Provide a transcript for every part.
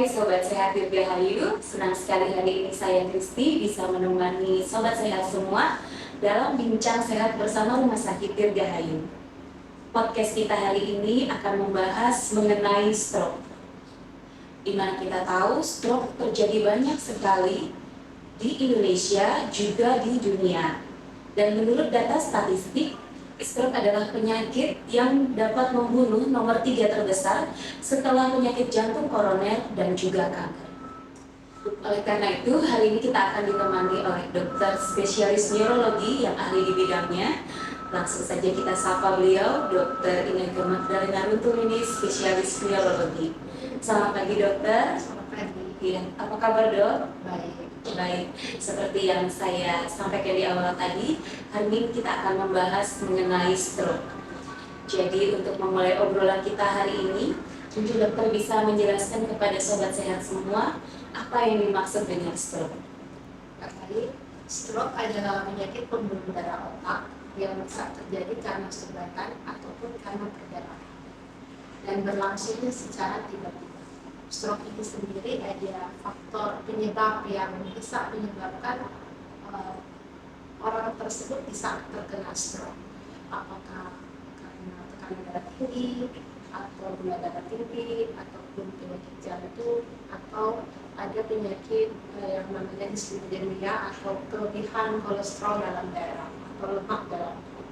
Hai Sobat Sehat Dirgahayu, senang sekali hari ini saya Kristi bisa menemani Sobat Sehat semua dalam bincang sehat bersama Rumah Sakit Dirgahayu. Podcast kita hari ini akan membahas mengenai stroke. Di mana kita tahu stroke terjadi banyak sekali di Indonesia juga di dunia. Dan menurut data statistik, stroke adalah penyakit yang dapat membunuh nomor 3 terbesar setelah penyakit jantung koroner dan juga kanker. Oleh karena itu, hari ini kita akan ditemani oleh dokter spesialis neurologi yang ahli di bidangnya. Langsung saja kita sapa beliau, Dr. Inneke Magdalena Runturini, spesialis neurologi. Selamat pagi dokter. Selamat pagi. Ya, apa kabar dok? Baik. Baik, seperti yang saya sampaikan di awal tadi, hari ini kita akan membahas mengenai stroke. Jadi untuk memulai obrolan kita hari ini, mungkin dokter bisa menjelaskan kepada sobat sehat semua apa yang dimaksud dengan stroke. Baik. Stroke adalah penyakit pembuluh darah otak yang bisa terjadi karena sumbatan ataupun karena perdarahan dan berlangsungnya secara tiba-tiba. Stroke ini sendiri ada faktor penyebab yang bisa menyebabkan orang tersebut bisa terkena stroke. Apakah karena tekanan darah tinggi, atau gula darah tinggi, ataupun penyakit jantung, atau ada penyakit yang namanya dislipidemia atau kelebihan kolesterol dalam darah atau lemak dalam tubuh.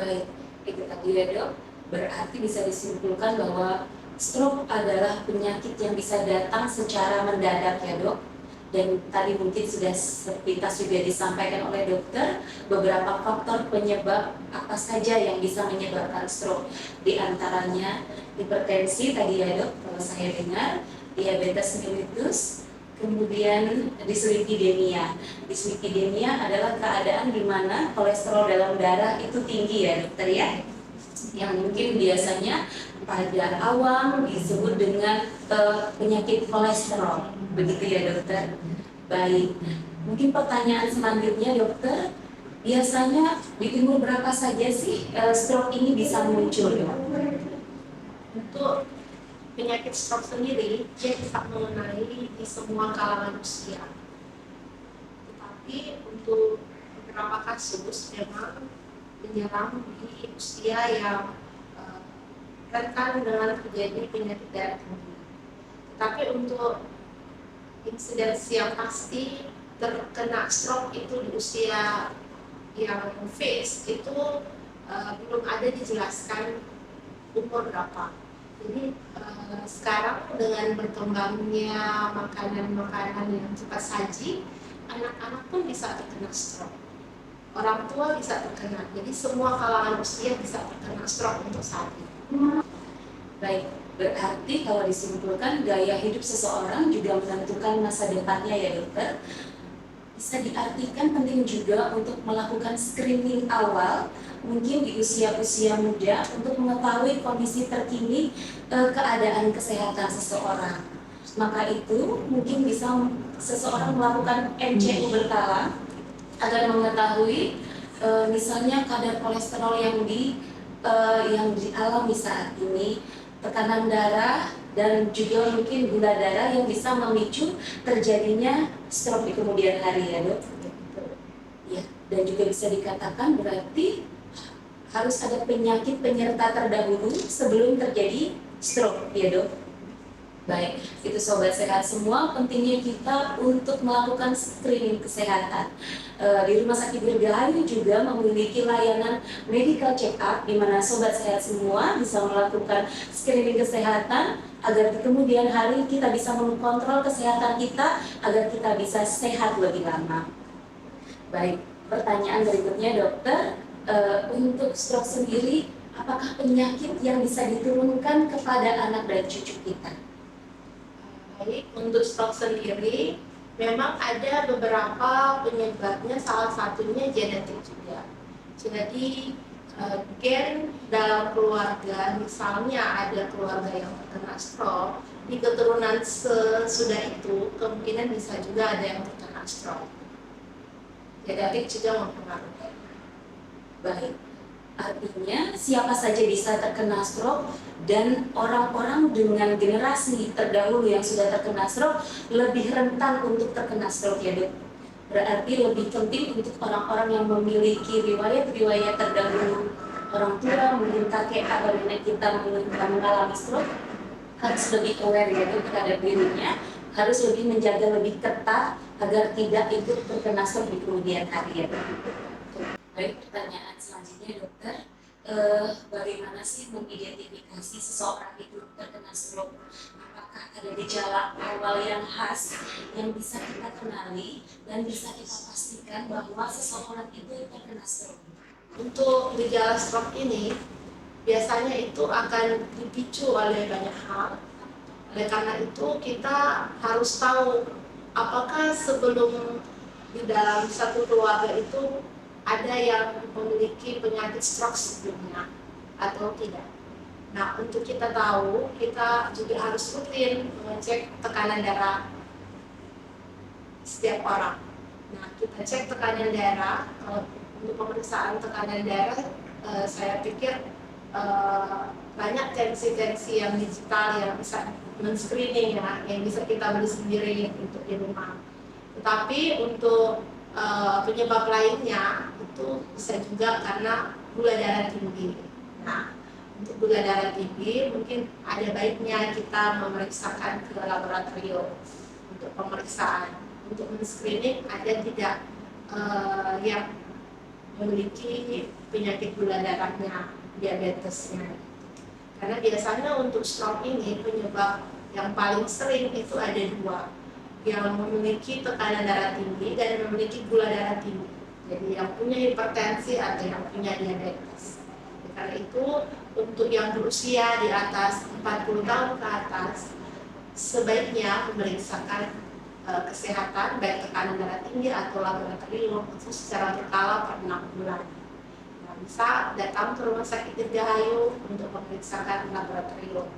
Baik, itu tadi ya dok. Berarti bisa disimpulkan bahwa stroke adalah penyakit yang bisa datang secara mendadak ya dok. Dan tadi mungkin sudah sepintas juga disampaikan oleh dokter beberapa faktor penyebab apa saja yang bisa menyebabkan stroke. Di antaranya hipertensi tadi ya dok, kalau saya dengar, diabetes mellitus, kemudian dislipidemia. Dislipidemia adalah keadaan di mana kolesterol dalam darah itu tinggi ya dokter ya, yang mungkin biasanya pada awam disebut dengan penyakit kolesterol, begitu ya dokter. Baik, mungkin pertanyaan selanjutnya dokter, biasanya di umur berapa saja sih stroke ini bisa muncul dok? Untuk penyakit stroke sendiri, dia bisa mengenai di semua kalangan usia. Tetapi untuk beberapa kasus memang menyerang di usia yang rentan dengan terjadi penyakit darah tinggi. Tetapi untuk insidensi yang pasti terkena stroke itu di usia yang fix itu belum ada dijelaskan umur berapa. Jadi sekarang dengan berkembangnya makanan-makanan yang cepat saji, anak-anak pun bisa terkena stroke. Orang tua bisa terkena, jadi semua kalangan usia bisa terkena stroke untuk saat ini. Baik, berarti kalau disimpulkan gaya hidup seseorang juga menentukan masa depannya ya dokter. Bisa diartikan penting juga untuk melakukan screening awal mungkin di usia-usia muda untuk mengetahui kondisi terkini keadaan kesehatan seseorang. Maka itu mungkin bisa seseorang melakukan MCU berkala agar mengetahui misalnya kadar kolesterol yang dialami saat ini, tekanan darah, dan juga mungkin gula darah yang bisa memicu terjadinya stroke di kemudian hari ya dok. Ya, dan juga bisa dikatakan berarti harus ada penyakit penyerta terdahulu sebelum terjadi stroke ya dok. Baik, itu sobat sehat semua, pentingnya kita untuk melakukan screening kesehatan. Di Rumah Sakit Dirgahayu juga memiliki layanan medical check up di mana sobat sehat semua bisa melakukan screening kesehatan agar di kemudian hari kita bisa mengkontrol kesehatan kita agar kita bisa sehat lebih lama. Baik, pertanyaan berikutnya dokter, untuk stroke sendiri apakah penyakit yang bisa diturunkan kepada anak dan cucu kita? Baik, untuk stroke sendiri memang ada beberapa penyebabnya, salah satunya genetik juga. Jadi gen dalam keluarga, misalnya ada keluarga yang terkena stroke, di keturunan sesudah itu kemungkinan bisa juga ada yang terkena stroke. Genetik juga mempengaruhi. Baik, Artinya siapa saja bisa terkena stroke, dan orang-orang dengan generasi terdahulu yang sudah terkena stroke lebih rentan untuk terkena stroke ya dok. Berarti lebih penting untuk orang-orang yang memiliki riwayat-riwayat terdahulu, orang tua, mungkin kakek atau nenek kita mengalami stroke, harus lebih aware ya dok terhadap dirinya, harus lebih menjaga lebih ketat agar tidak ikut terkena stroke di kemudian hari ya dok. Baik, pertanyaan selanjutnya dokter, bagaimana sih mengidentifikasi seseorang itu terkena stroke? Apakah ada gejala awal yang khas yang bisa kita kenali dan bisa kita pastikan bahwa seseorang itu terkena stroke? Untuk gejala stroke ini biasanya itu akan dipicu oleh banyak hal. Oleh karena itu kita harus tahu apakah sebelum di dalam satu keluarga itu ada yang memiliki penyakit stroke sebelumnya atau tidak. Nah, untuk kita tahu, kita juga harus rutin mengecek tekanan darah setiap orang. Nah, kita cek tekanan darah. Untuk pemeriksaan tekanan darah, saya pikir banyak tensi-tensi yang digital yang bisa men-screening ya, yang bisa kita beli sendiri untuk di rumah. Tetapi untuk penyebab lainnya itu bisa juga karena gula darah tinggi. Nah, untuk gula darah tinggi mungkin ada baiknya kita memeriksakan ke laboratorium untuk pemeriksaan, untuk men-screening ada tidak yang memiliki penyakit gula darahnya, diabetesnya. Karena biasanya untuk stroke ini penyebab yang paling sering itu ada dua, yang memiliki tekanan darah tinggi dan memiliki gula darah tinggi. Jadi yang punya hipertensi atau yang punya diabetes. Karena itu untuk yang berusia di atas 40 tahun ke atas sebaiknya memeriksakan kesehatan baik tekanan darah tinggi atau laboratorium itu secara berkala per 6 bulan. Nah, bisa datang ke rumah sakit Dirgahayu untuk memeriksakan laboratorium.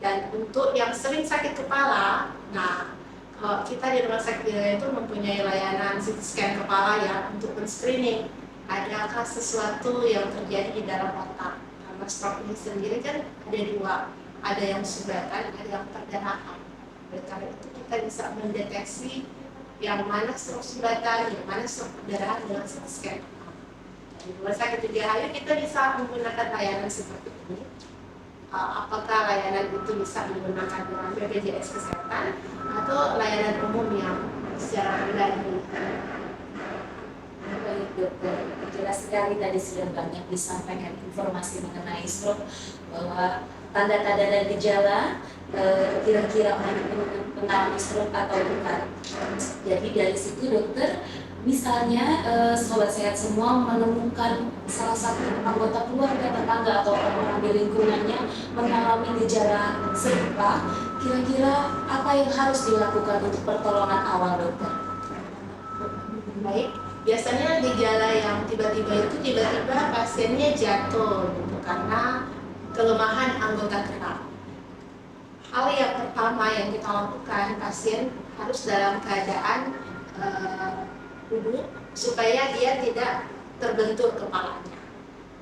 Dan untuk yang sering sakit kepala, nah kalau kita di rumah sakit itu mempunyai layanan CT scan kepala ya untuk men-screening adakah sesuatu yang terjadi di dalam otak. Karena stroke ini sendiri kan ada dua, ada yang sumbatan, ada yang perdarahan. Oleh karena itu kita bisa mendeteksi yang mana stroke sumbatan, yang mana stroke perdarahan dengan CT scan. Di rumah sakit Dirgahayu kita bisa menggunakan layanan seperti ini. Apakah layanan itu bisa digunakan dengan BPJS Kesehatan atau layanan umum yang secara pribadi. Baik dokter, jelas sekali tadi sudah banyak disampaikan informasi mengenai stroke, bahwa tanda-tanda dan gejala, kira-kira orang itu mengalami stroke atau bukan. Jadi dari situ dokter, misalnya sobat sehat semua menemukan salah satu anggota keluarga, tetangga atau orang-orang di lingkungannya mengalami gejala serupa, kira-kira apa yang harus dilakukan untuk pertolongan awal dokter? Baik, biasanya gejala yang tiba-tiba pasiennya jatuh gitu, karena kelemahan anggota gerak. Hal yang pertama yang kita lakukan, pasien harus dalam keadaan duduk supaya dia tidak terbentur kepalanya,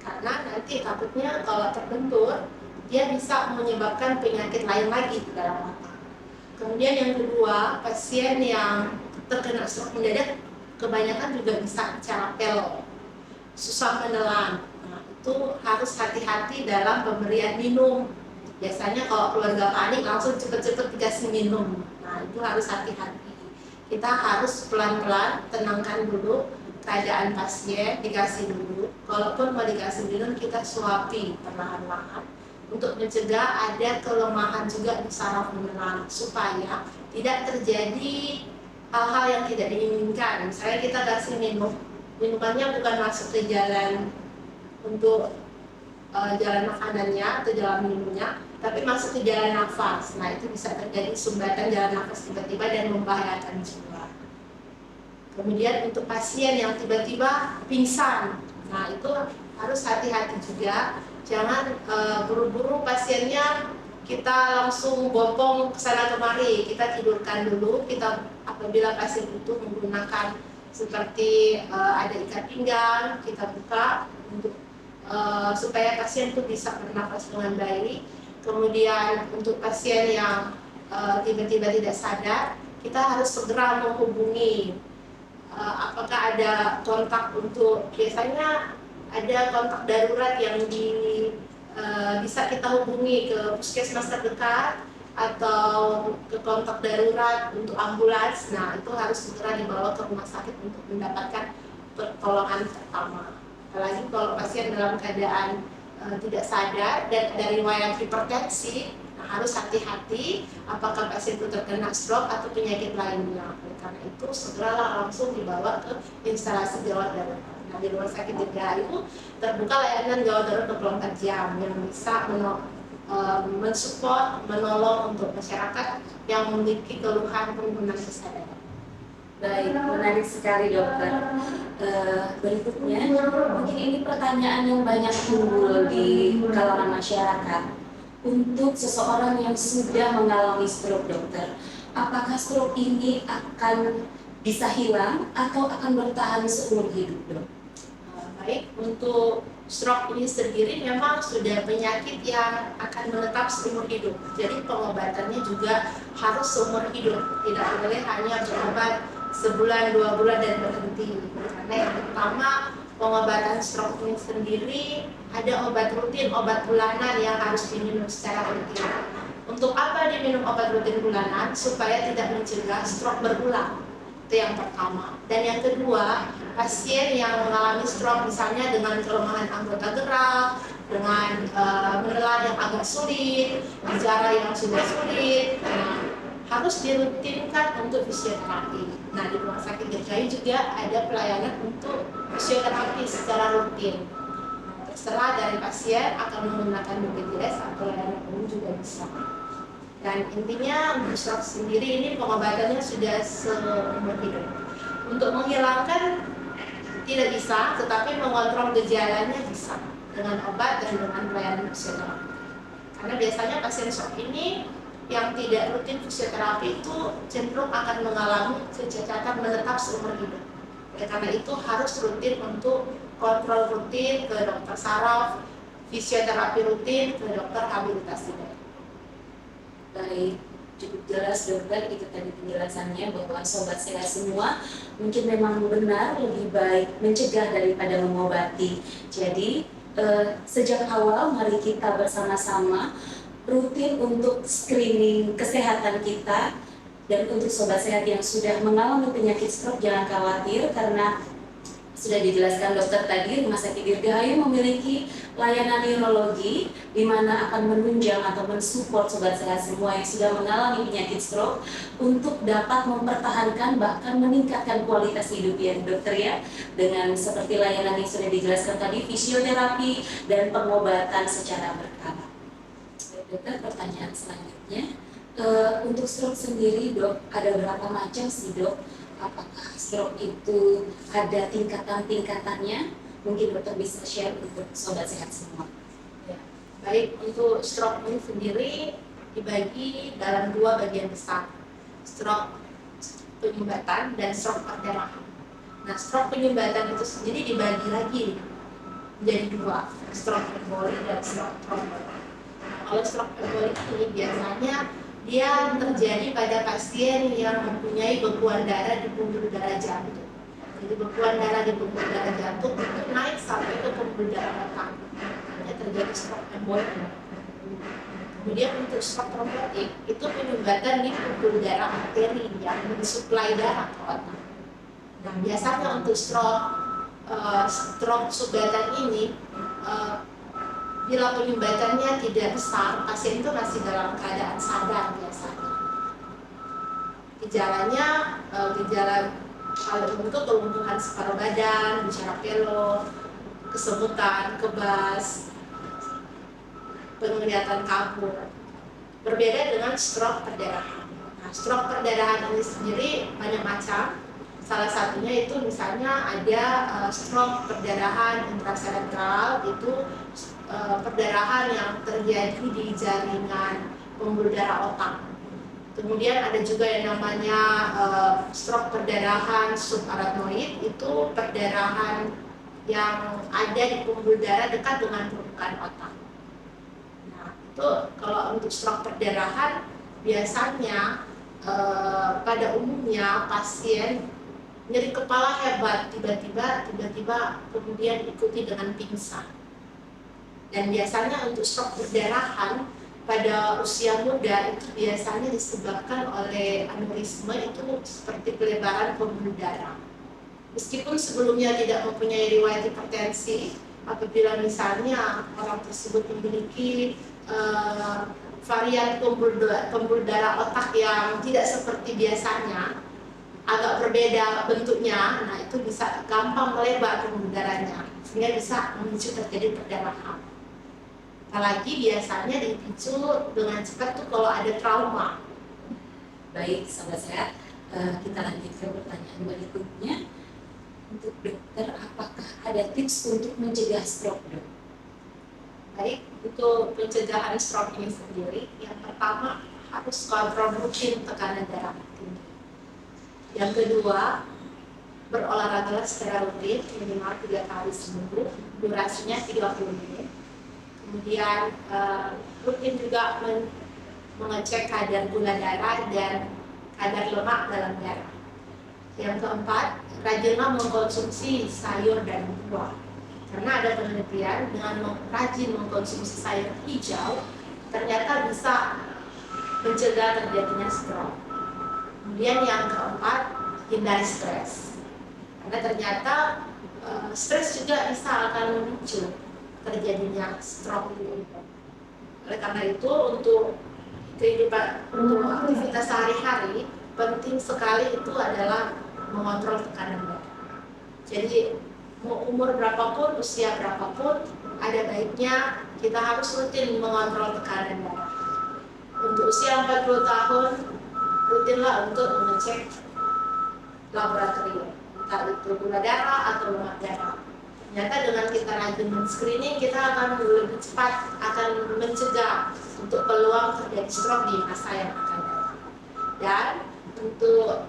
karena nanti takutnya kalau terbentur dia bisa menyebabkan penyakit lain lagi di dalam otak. Kemudian yang kedua, pasien yang terkena stroke mendadak kebanyakan juga bisa bicara pelo, susah menelan. Nah, itu harus hati-hati dalam pemberian minum. Biasanya kalau keluarga panik langsung cepet-cepet dikasih minum. Nah, itu harus hati-hati. Kita harus pelan-pelan tenangkan dulu keadaan pasien, dikasih dulu. Kalaupun mau dikasih minum, kita suapi perlahan-lahan untuk mencegah ada kelemahan juga di saraf menelan, supaya tidak terjadi hal-hal yang tidak diinginkan. Misalnya kita kasih minumannya bukan masuk ke jalan untuk jalan makanannya atau jalan minumnya, tapi masuk ke jalan nafas. Nah, itu bisa terjadi sumbatan jalan nafas tiba-tiba dan membahayakan jiwa. Kemudian untuk pasien yang tiba-tiba pingsan, nah itu harus hati-hati juga. Jangan buru-buru pasiennya kita langsung bopong ke sana kemari. Kita tidurkan dulu. Kita apabila pasien itu menggunakan seperti ada ikat pinggang, kita buka untuk supaya pasien itu bisa bernafas dengan baik. Kemudian untuk pasien yang tiba-tiba tidak sadar, kita harus segera menghubungi apakah ada kontak untuk, biasanya ada kontak darurat yang bisa kita hubungi ke puskesmas terdekat atau ke kontak darurat untuk ambulans. Nah, itu harus segera dibawa ke rumah sakit untuk mendapatkan pertolongan pertama. Apalagi kalau pasien dalam keadaan tidak sadar dan ada riwayat hipertensi, nah harus hati-hati apakah pasien itu terkena stroke atau penyakit lainnya. Oleh karena itu segeralah langsung dibawa ke instalasi gawat darurat. Nah, di rumah sakit Dirgahayu terbuka layanan gawat darurat 24 jam yang bisa mensupport, menolong untuk masyarakat yang memiliki keluhan penurunan kesadaran. Baik, menarik sekali dokter. Berikutnya, mungkin ini pertanyaan yang banyak timbul di kalangan masyarakat. Untuk seseorang yang sudah mengalami stroke, dokter, apakah stroke ini akan bisa hilang atau akan bertahan seumur hidup, dok? Baik, untuk stroke ini sendiri memang sudah penyakit yang akan menetap seumur hidup. Jadi pengobatannya juga harus seumur hidup, tidak boleh hanya berobat sebulan, 2 bulan dan berhenti. Karena yang pertama, pengobatan stroke ini sendiri ada obat rutin, obat bulanan yang harus diminum secara rutin. Untuk apa diminum obat rutin bulanan? Supaya tidak mencegah stroke berulang. Itu yang pertama. Dan yang kedua, pasien yang mengalami stroke misalnya dengan kelemahan anggota gerak, dengan menelan yang agak sulit, bicara yang sudah sulit, harus dirutinkan untuk fisioterapi. Nah, di rumah sakit Dirgahayu juga ada pelayanan untuk fisioterapi secara rutin. Nah, terserah dari pasien akan menggunakan BPJS atau layanan umum juga bisa. Dan intinya untuk stroke sendiri ini pengobatannya sudah seumur hidup. Untuk menghilangkan tidak bisa, tetapi mengontrol gejalanya bisa dengan obat dan dengan pelayanan fisioterapi. Karena biasanya pasien stroke ini yang tidak rutin fisioterapi itu cenderung akan mengalami kecacatan menetap seumur hidup. Oleh karena itu harus rutin untuk kontrol rutin ke dokter saraf, fisioterapi rutin ke dokter habilitasi. Baik, cukup jelas dokter, itu tadi penjelasannya bahwa sobat sehat semua mungkin memang benar lebih baik mencegah daripada mengobati. Jadi sejak awal mari kita bersama-sama rutin untuk screening kesehatan kita. Dan untuk sobat sehat yang sudah mengalami penyakit stroke, jangan khawatir karena sudah dijelaskan dokter tadi, Rumah Sakit Dirgahayu memiliki layanan neurologi di mana akan menunjang atau mensupport sobat sehat semua yang sudah mengalami penyakit stroke untuk dapat mempertahankan bahkan meningkatkan kualitas hidup ya dokter ya, dengan seperti layanan yang sudah dijelaskan tadi, fisioterapi dan pengobatan secara berkala. Dokter, pertanyaan selanjutnya, untuk stroke sendiri dok, ada berapa macam sih dok? Apakah stroke itu ada tingkatan-tingkatannya? Mungkin dokter bisa share untuk sobat sehat semua. Ya. Baik, untuk stroke ini sendiri dibagi dalam 2 bagian besar, stroke penyumbatan dan stroke perdarahan. Nah, stroke penyumbatan itu sendiri dibagi lagi menjadi 2, stroke emboli dan stroke tromboli. Kalau stroke emboli ini biasanya dia terjadi pada pasien yang mempunyai bekuan darah di pembuluh darah jantung. Jadi bekuan darah di pembuluh darah jantung itu naik sampai ke pembuluh darah otak. Hanya terjadi stroke emboli. Kemudian untuk stroke trombotik itu penyumbatan di pembuluh darah arteri yang mensuplai darah ke otak. Nah, biasanya untuk stroke sumbatan ini bila penyumbatannya tidak besar, pasien itu masih dalam keadaan sadar biasanya. Gejalanya, gejala untuk kelumpuhan separuh badan, bicara pelok, kesemutan, kebas, penglihatan kabur. Berbeda dengan stroke perdarahan. Nah, stroke perdarahan ini sendiri banyak macam. Salah satunya itu misalnya ada stroke perdarahan intracerebral, itu perdarahan yang terjadi di jaringan pembuluh darah otak. Kemudian ada juga yang namanya stroke perdarahan subarachnoid, itu perdarahan yang ada di pembuluh darah dekat dengan permukaan otak. Nah, itu kalau untuk stroke perdarahan biasanya pada umumnya pasien nyeri kepala hebat tiba-tiba kemudian ikuti dengan pingsan. Dan biasanya untuk stroke perdarahan pada usia muda itu biasanya disebabkan oleh aneurisme, itu seperti pelebaran pembuluh darah. Meskipun sebelumnya tidak mempunyai riwayat hipertensi, apabila misalnya orang tersebut memiliki varian pembuluh darah otak yang tidak seperti biasanya, agak berbeda bentuknya, nah itu bisa gampang melebar pembuluh darahnya sehingga bisa memicu terjadi perdarahan. Apalagi biasanya dipicu dengan cepat tuh kalau ada trauma. Baik, sahabat sehat, kita lanjut ke pertanyaan berikutnya. Untuk dokter, apakah ada tips untuk mencegah stroke, dok? Baik, untuk pencegahan stroke ini sendiri, yang pertama harus kontrol rutin tekanan darah tinggi. Yang kedua, berolahraga secara rutin minimal 3 kali seminggu, durasinya 30 menit. Kemudian rutin juga mengecek kadar gula darah dan kadar lemak dalam darah. Yang keempat, rajinlah mengkonsumsi sayur dan buah. Karena ada penelitian dengan rajin mengkonsumsi sayur hijau ternyata bisa mencegah terjadinya stroke. Kemudian yang keempat, hindari stres. Karena ternyata stres juga bisa akan memicu terjadinya stroke. Oleh karena itu untuk kehidupan, untuk aktivitas sehari-hari penting sekali itu adalah mengontrol tekanan darah. Jadi mau umur berapapun, usia berapapun, ada baiknya kita harus rutin mengontrol tekanan darah. Untuk usia 40 tahun, rutinlah untuk mengecek laboratorium, entah itu gula darah atau lemak darah. Ternyata dengan kita rajin men-screening, kita akan lebih cepat akan mencegah untuk peluang terjadi stroke di masa yang akan datang. Dan untuk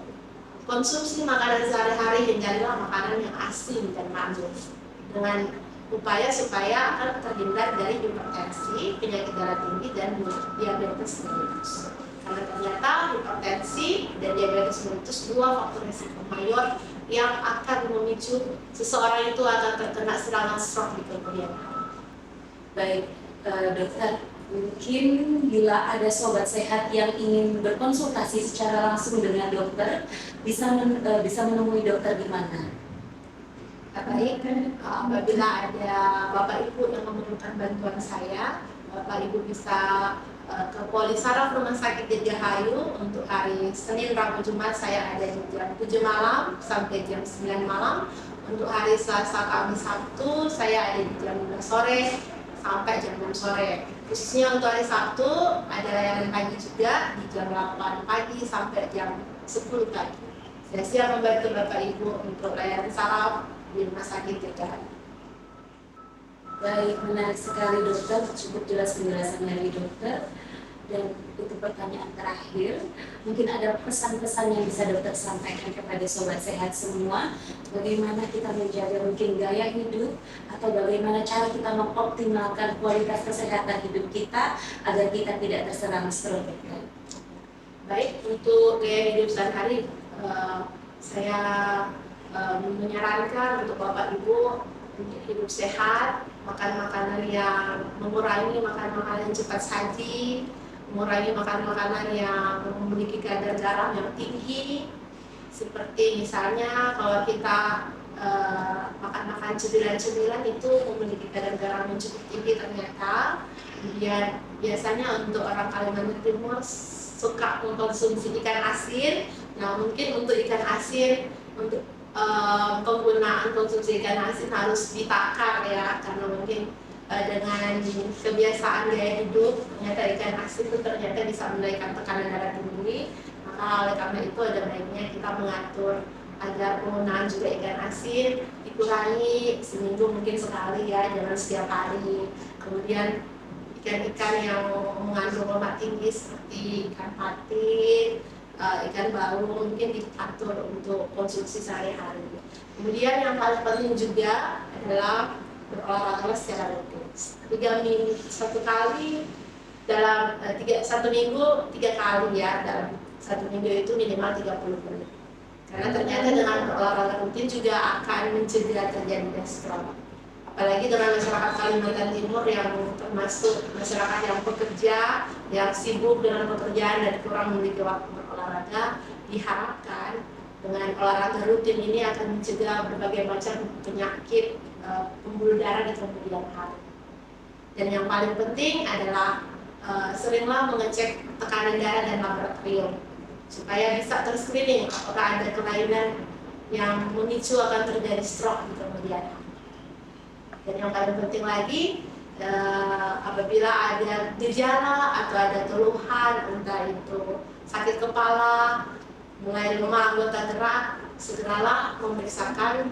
konsumsi makanan sehari-hari, hindarilah makanan yang asin dan manis dengan upaya supaya akan terhindar dari hipertensi, penyakit darah tinggi, dan diabetes mellitus. Karena ternyata hipertensi dan diabetes mellitus dua faktor risiko mayor yang akan memicu seseorang itu akan terkena serangan stroke di kemudian hari. Baik, dokter, mungkin bila ada sobat sehat yang ingin berkonsultasi secara langsung dengan dokter, bisa menemui dokter di mana? Baik, apabila ada Bapak Ibu yang memerlukan bantuan saya, Bapak Ibu bisa ke Polisaraf Rumah Sakit Dirgahayu. Untuk hari Senin, Rabu, Jumat saya ada di jam 7 malam sampai jam 9 malam. Untuk hari Selasa, Kamis, Sabtu saya ada di jam 5 sore sampai jam 6 sore. Khususnya untuk hari Sabtu ada layanan pagi juga di jam 8 pagi sampai jam 10 pagi. Saya siap membantu Bapak Ibu untuk layanan saraf di Rumah Sakit Dirgahayu. Baik, menarik sekali dokter, cukup jelas penjelasan dari dokter. Dan untuk pertanyaan terakhir, mungkin ada pesan-pesan yang bisa dokter sampaikan kepada sobat sehat semua, bagaimana kita menjaga mungkin gaya hidup atau bagaimana cara kita mengoptimalkan kualitas kesehatan hidup kita agar kita tidak terserang stroke. Baik, untuk gaya hidup sehari-hari, saya menyarankan untuk Bapak Ibu untuk hidup sehat, makan makanan yang mengurangi makan makanan yang cepat saji, mengurangi makan makanan yang memiliki kadar garam yang tinggi, seperti misalnya kalau kita makan cemilan-cemilan itu memiliki kadar garam yang cukup tinggi ternyata. Kemudian biasanya untuk orang Kalimantan Timur suka mengkonsumsi ikan asin. Nah, mungkin untuk ikan asin, untuk penggunaan konsumsi ikan asin harus ditakar ya, karena mungkin dengan kebiasaan gaya hidup ternyata ikan asin itu ternyata bisa menaikkan tekanan darah tinggi. Maka oleh karena itu ada baiknya kita mengatur agar penggunaan juga ikan asin dikurangi seminggu mungkin sekali ya, jangan setiap hari. Kemudian ikan-ikan yang mengandung lemak tinggi seperti ikan patin, ikan baung mungkin diatur untuk konsumsi sehari-hari. Kemudian yang paling penting juga adalah berolahraga secara rutin. 3 minggu 1 kali, dalam 1 minggu 3 kali ya, dalam 1 minggu itu minimal 30 menit. Karena ternyata dengan berolahraga rutin juga akan mencegah terjadinya stroke. Apalagi dengan masyarakat Kalimantan Timur yang termasuk masyarakat yang bekerja, yang sibuk dengan pekerjaan dan kurang memiliki waktu berolahraga, diharapkan dengan olahraga rutin ini akan mencegah berbagai macam penyakit pembuluh darah di kemudian hari. Dan yang paling penting adalah seringlah mengecek tekanan darah dan laboratorium supaya bisa terscreening apakah ada kelainan yang memicu akan terjadi stroke di kemudian hari. Dan yang paling penting lagi, apabila ada gejala atau ada keluhan, entah itu sakit kepala, mulai lemah anggota gerak, segeralah memeriksakan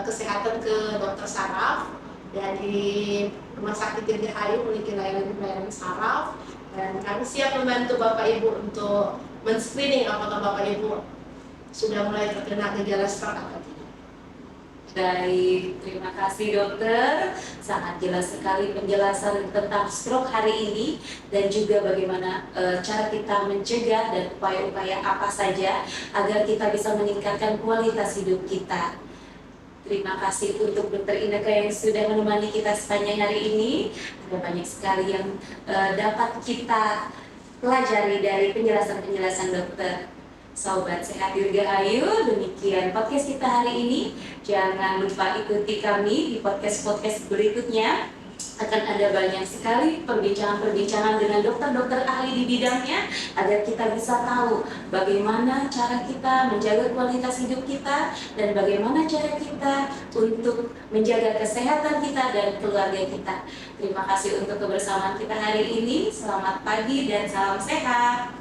kesehatan ke dokter saraf. Dan di Rumah Sakit Dirgahayu memiliki layanan saraf, dan kami siap membantu Bapak Ibu untuk men-screening apakah Bapak Ibu sudah mulai terkena gejala stroke atau tidak. Baik, terima kasih dokter. Sangat jelas sekali penjelasan tentang stroke hari ini dan juga bagaimana cara kita mencegah dan upaya-upaya apa saja agar kita bisa meningkatkan kualitas hidup kita. Terima kasih untuk Dokter Inneke yang sudah menemani kita sepanjang hari ini. Ada banyak sekali yang dapat kita pelajari dari penjelasan-penjelasan dokter. Sobat Sehat Dirgahayu, demikian podcast kita hari ini. Jangan lupa ikuti kami di podcast-podcast berikutnya. Akan ada banyak sekali perbincangan-perbincangan dengan dokter-dokter ahli di bidangnya agar kita bisa tahu bagaimana cara kita menjaga kualitas hidup kita dan bagaimana cara kita untuk menjaga kesehatan kita dan keluarga kita. Terima kasih untuk kebersamaan kita hari ini. Selamat pagi dan salam sehat.